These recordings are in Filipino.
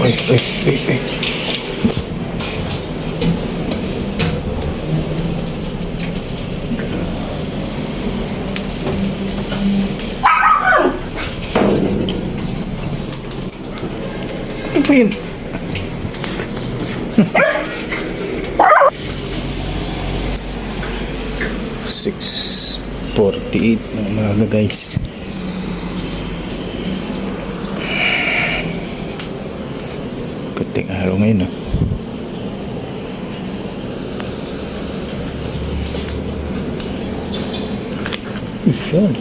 Ay. Ano ba yun? 6:48 ng umaga guys. Puting araw ngayon ah. Isyal.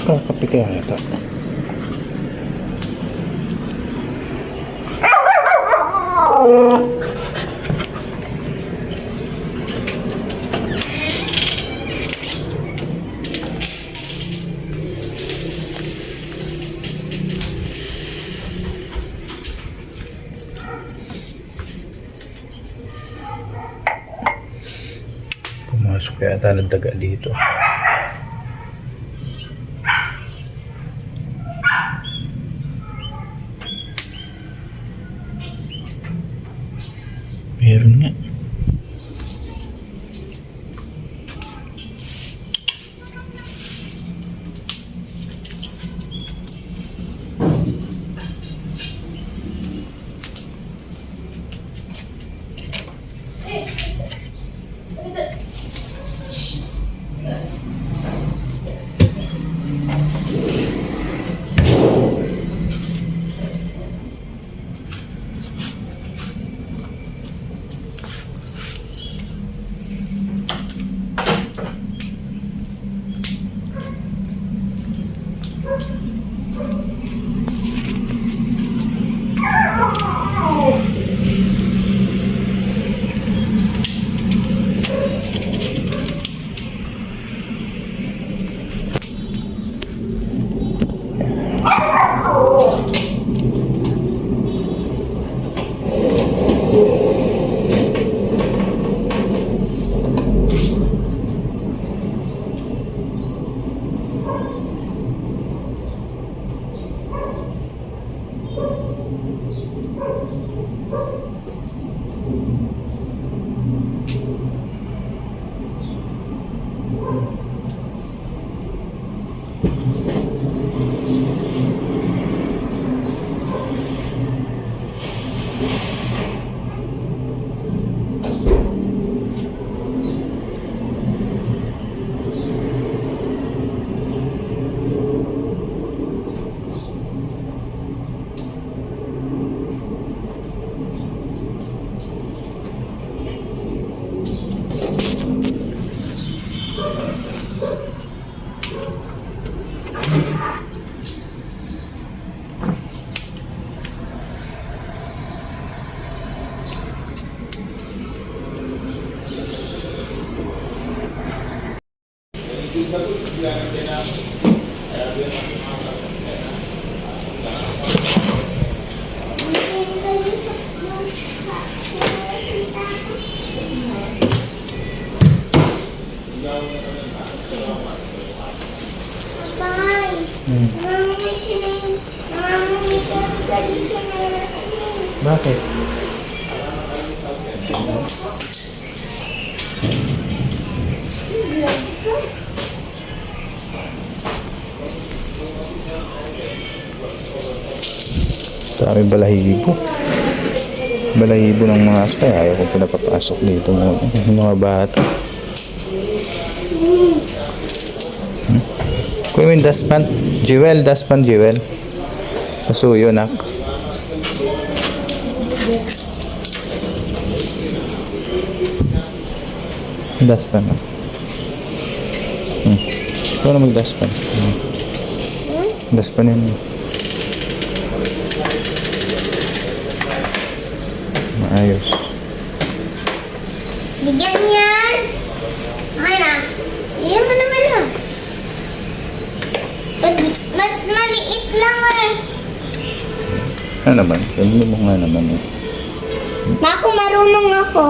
Kakapit kaya yata. Pumasok yata ng daga dito. Meron nga. Namamamit siya na yun. Namamamit siya na galit siya na yun. Bakit? Dami balahibo. Balahibo ng mga aso. Kaya ayaw kong pinapapasok dito mga bata. Kunin mo yung dustpan. Jewel, dustpan, Jewel. Pasuyo, nak. Dustpan, nak. Ikaw na mag-dustpan. Dustpan yan. Maayos. Bigyan yan. Okay na. Iyan mo naman na. Mas maliit lang eh. Ano naman? Ano mo nga naman eh. Ako marunong ako.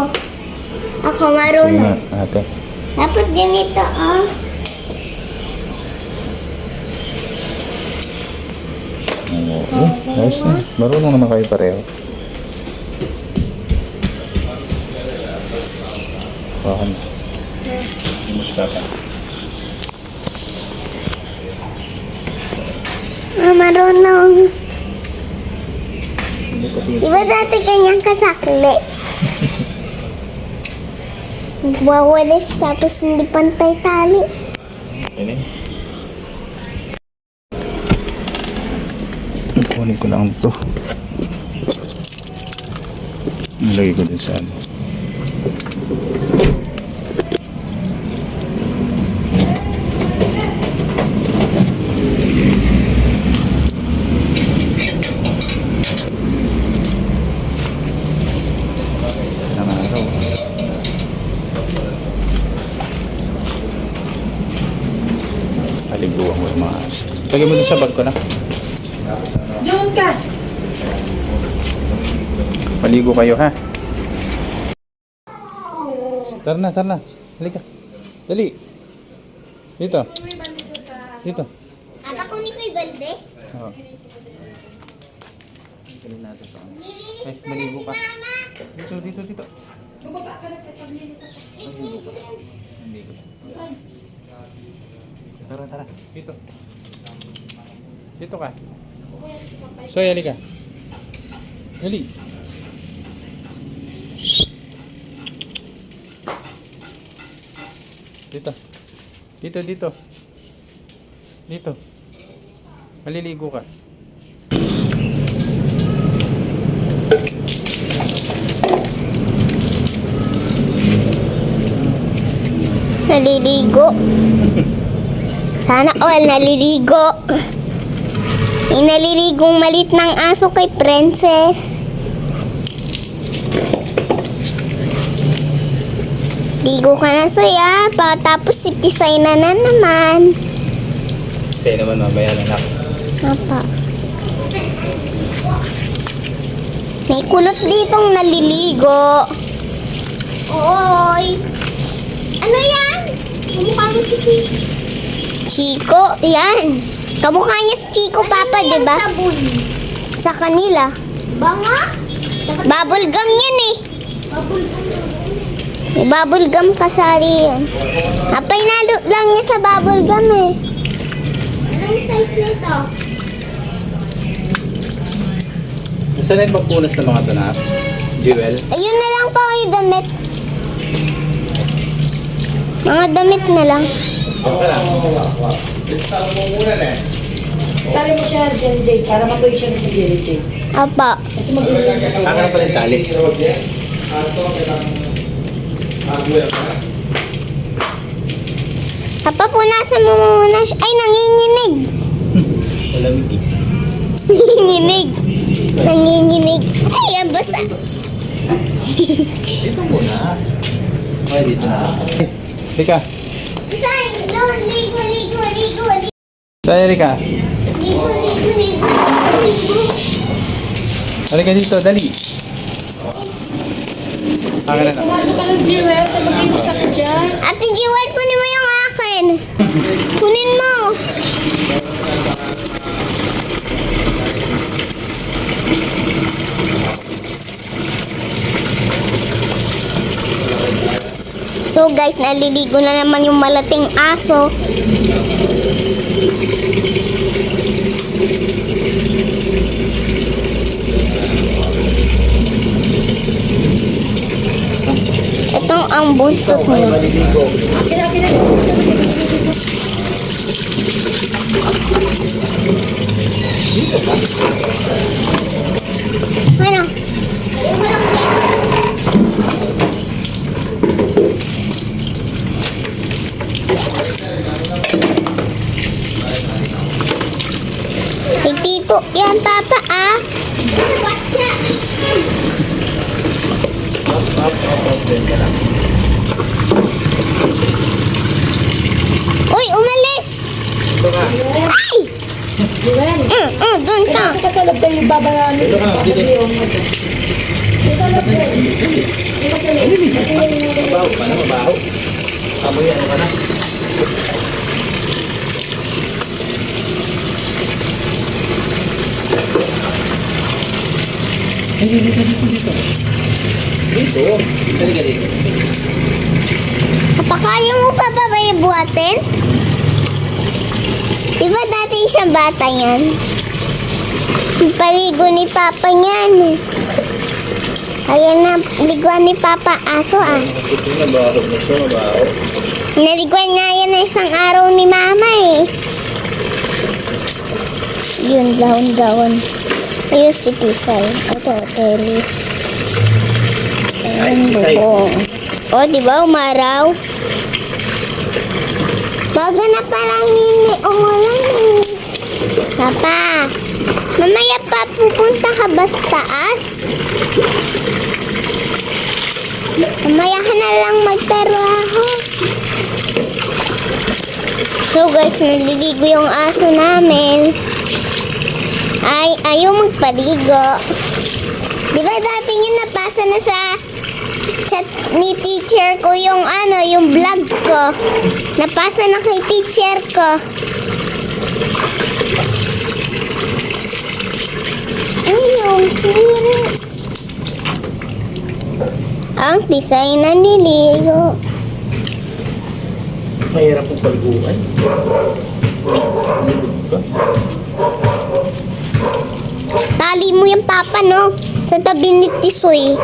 Ako Sige marunong. nga, ate. Dapat ganito ah. Oo. Ayos na. Marunong naman kayo pareho. Bahan. Mas papa. Marunong. Di ba dati kanyang kasakli? Nagwawalis tapos hindi pantay tali. Ini. Kunin ko lang ito. Nilagay ko din sa ano. Ilang araw. Paliguan ko yung mga aso. Lagay mo din sa bag ko na. Doon ka. Maligo kayo, ha? Tara na, tara na. Halika. Dali. Dito. Dito. Apa kunin ko yung balde? Oo. Dali natin ito. Nilinis Ay, pala maligo si ka. mama. Dito, dito, dito. Bumaba ka na kaya paglinis ako. Maligo ka. Maligo. Tara, tara. Dito. Dito ka. Soy, halika. Dali. Dito. Dito, dito. Dito. Maliligo ka. Naliligo. Sana all naliligo. May naliligong malit ng aso kay Princess. Ligo ka na, Soy, ah. Tapos itisay na naman. Say naman mamaya lang ako. Apa. May kulot ditong naliligo. Oy! Ano yan? Kamukha mo si Chico. Yan. Kamukha niya si Chico, Papa, di ba? Sa kanila. Banga? Bubble gum yan eh. May bubble gum kasari yan. Apay nalo lang niya sa bubble gum eh. Anong size nito? Nasaan na yung pagpunas ng mga tanak? Jewel? Ayun na lang po yung damit. Mga damit na lang. Ito lang. Tali mo siya, Jen J, para matuloy siya sa Jerry J. Apa. Kasi mag-iinis ako. Kaka na pala yung tali. Apa, punasan mo muna siya. Ay, nanginginig. Malamig eh. Nanginginig. Nanginginig. Ay, ang basa. Dito muna. Okay, dito na. Lika. Say, doon, ligo, ligo, ligo, ligo. Saan, Lika? Ligo, ligo, ligo, ligo. Halika dito, dali. Akin na na. Pumasok ka ng Jewel, mag-iinis ako dyan. Ate Jewel, kunin mo yung akin. Kunin mo. guys, naliligo na naman yung malating aso. Ito ang buntot mo. Ano? Si Tito, yan papa ah. Uy, umalis! Ay! Doon ka. Kasi kasalab tayo yung babayaan nito. Kapakaya mo pa ba buhatin? Diba dati siyang bata yan? Paligo ni Papa niyan. Ayan na, liguan ni Papa aso ah. Naliguan nga yan na isang araw ni Mama eh. Yun, daon-daon. Ayun si Tisay. Ito, Telis. Ayan, bubong. O, diba umaraw? Baga na parang hindi umulan eh. Papa, mamaya pa pupunta ka ba sa taas? Mamaya ka na lang magtrabaho. So guys, naliligo yung aso namin. Ay, ayaw magpaligo. Diba dati yun napasa na sa chat ni teacher ko yung yung vlog ko. Napasa na kay teacher ko. Ayun, puro. Ang design na niligo. Mahirap kong paliguan. Tali mo yung papa, no? Sa tabi ni Tisoy.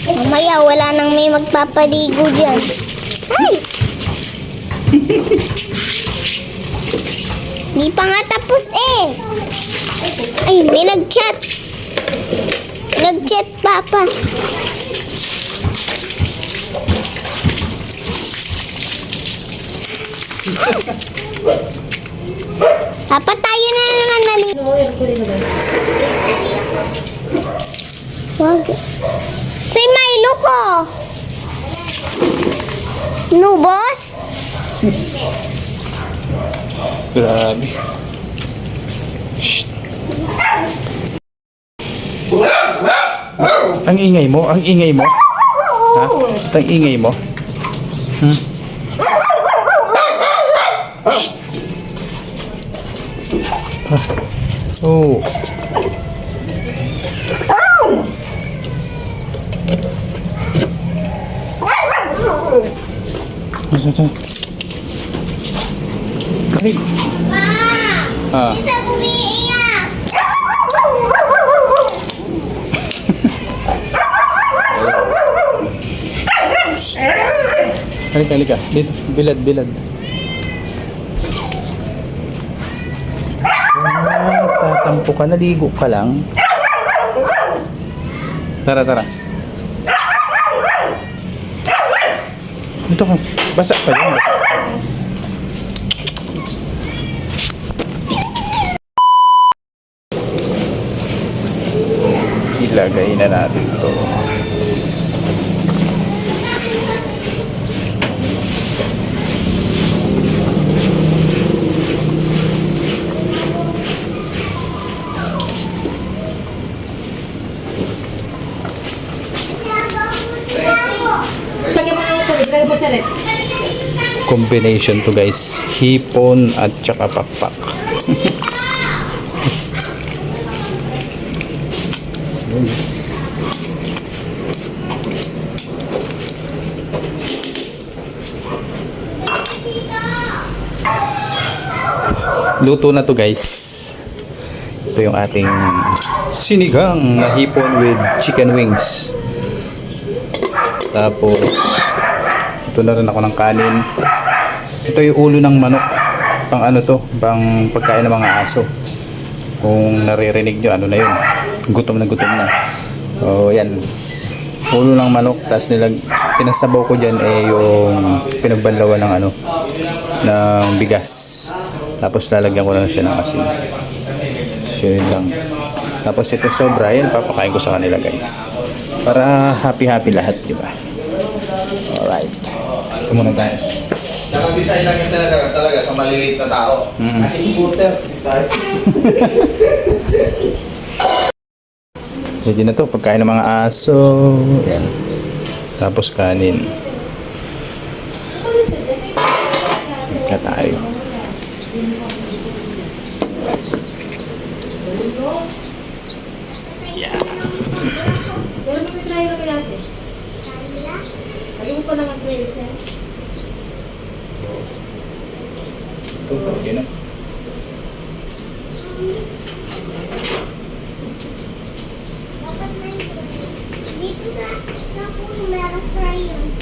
Mamaya, wala nang may magpapaligo dyan. Ay! Di pa nga tapos eh. Ay, may nag-chat. Nag-chat, Papa. Papa, tayo na naman naligo. Wag. Say Milo ko. No, boss? Grabe. Shh. Ang ingay mo? Ang ingay mo? Ha? Ang ingay mo? Hmm? Shh. Oh. Masa ito? Ay. Ah. Isa umiiyak. Halika, halika. Dito. Bilad, bilad. Tatampo ka. Naligo ka lang. Tara, tara. Dito ka. Basa pa yun. Ilagay na natin ito. Lagyan mo na ito. Lagyan mo sa red. Combination to guys. Hipon at saka pakpak. luto na to guys. Ito yung ating sinigang na hipon with chicken wings. Tapos ito na rin ako ng kanin. Ito yung ulo ng manok. Pang ano to, pang pagkain ng mga aso. Kung naririnig nyo, ano na yun, gutom na gutom na. So yan, ulo ng manok. Tapos pinasabaw ko dyan yung pinagbanlawan ng ano, ng bigas. Tapos lalagyan ko na siya ng asin. So yun lang. Tapos ito sobra, yan papakain ko sa kanila guys, para happy lahat, di ba? Alright, ito muna tayo. Nakadesign lang yun talaga sa maliliit na tao. Kasi butter. Pwede na to, pagkain ng mga aso. Yan. Tapos kanin. Ika tayo. Yeah. Ito, okay na. Dito sa puso merong crayons.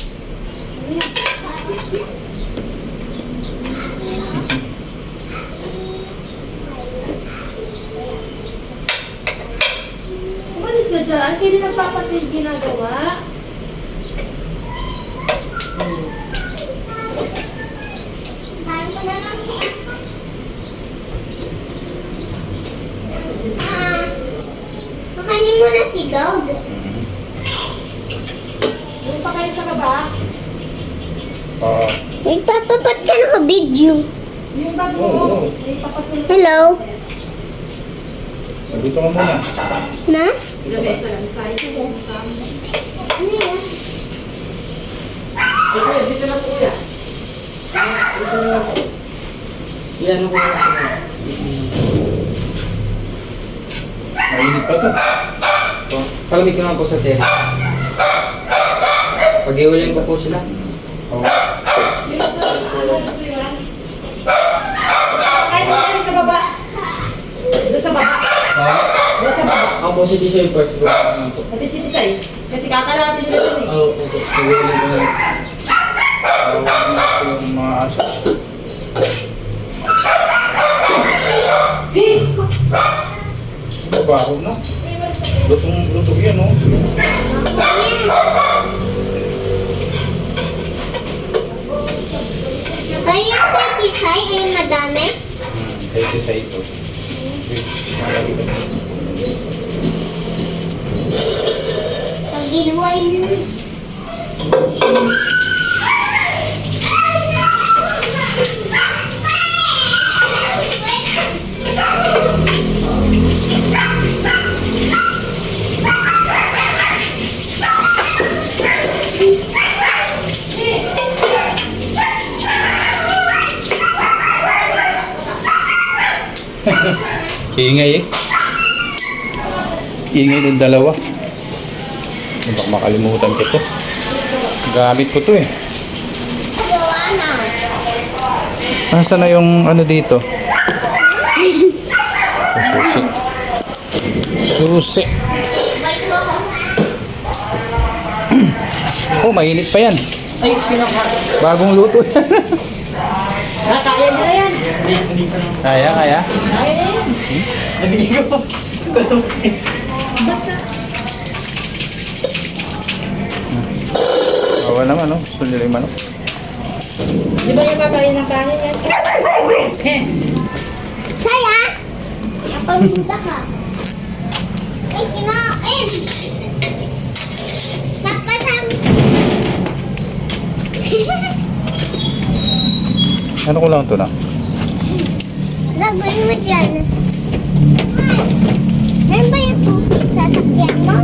Umalis ka dyan. Kaya din nagpapatil ginagawa. Tayo ko na lang. Makanin mo na si Dog. Yung pa kayo sa baba. Oo. Nagpapapat ka ng video. Yung bag mo. Oo. May papasunod. Hello? Magluto ka muna. Na? Ilagay sa lamsay. Ano yan? Dito na po yan. Yan ako. Mainit pa to. Palamig ko naman po sa tele. Pag-iulin ko po sila. Kain mo kayo sa baba. Doon sa baba. Doon sa baba. Ako po si Diesel Parks. Pati si Tisay. Kasi kakalatin nila yun eh. Oo po. Pag-iulin ko na. Yung mga aso. Babaho na. Lutong yan, no? Ay, yung petisay ay madami. Ito sa ito. Pag ginawa yun. Ingay eh. Ingay ng dalawa. Baka makalimutan ko to. Gamit ko to eh. Gawa na. Nasaan na yung ano dito? Susi. Susi. Bait mo ako. Oh, mainit pa yan. Ay, pinaka. Bagong luto yan. Kaya nila yan. Kaya. Kaya na yan. Nabili ko. Basta. Awa naman, no? Gusto nila yung manok. Di ba yung kakain ng kanin yan? Saya! Napaminta ka. Ay, kinain! Magpasam! Ano ko lang ito na? Gagawin mo dyan. Meron ba yung susi sa sasakyan mo?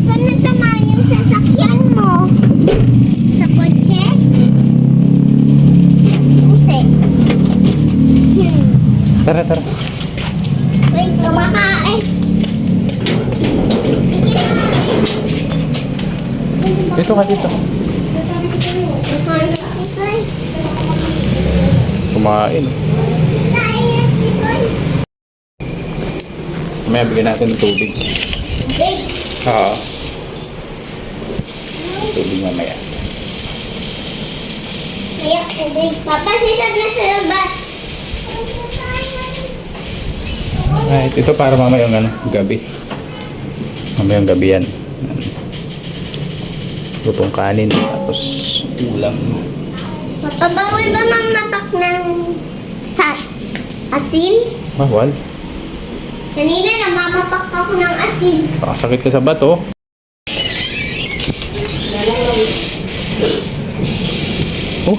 Saan nagtamaan yung sasakyan mo? Sa kotse? Susi. Tara. Wait, kumakain. Dito ka dito. Kumakain. kumain. Mamaya bigyan natin ng tubig. Oo. Tubig mamaya. Papa, sisad na sa labas. Right, ito para mamayang gabi. Mamayang gabi yan. Lutong kanin, tapos ulam. Papa, bawal ba mamapak ng asin? Bawal. Kanina namapak ako ng asin. Pakasakit ka sa bato. Oh,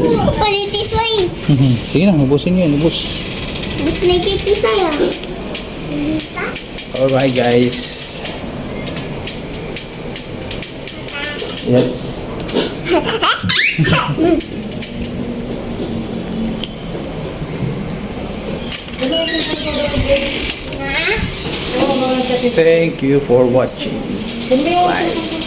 Gusto ko palitisay. sige na, ubusin nyo yan, ubus. Gusto na ikitisay ah. Alright guys. Yes. Thank you for watching. Bumili yung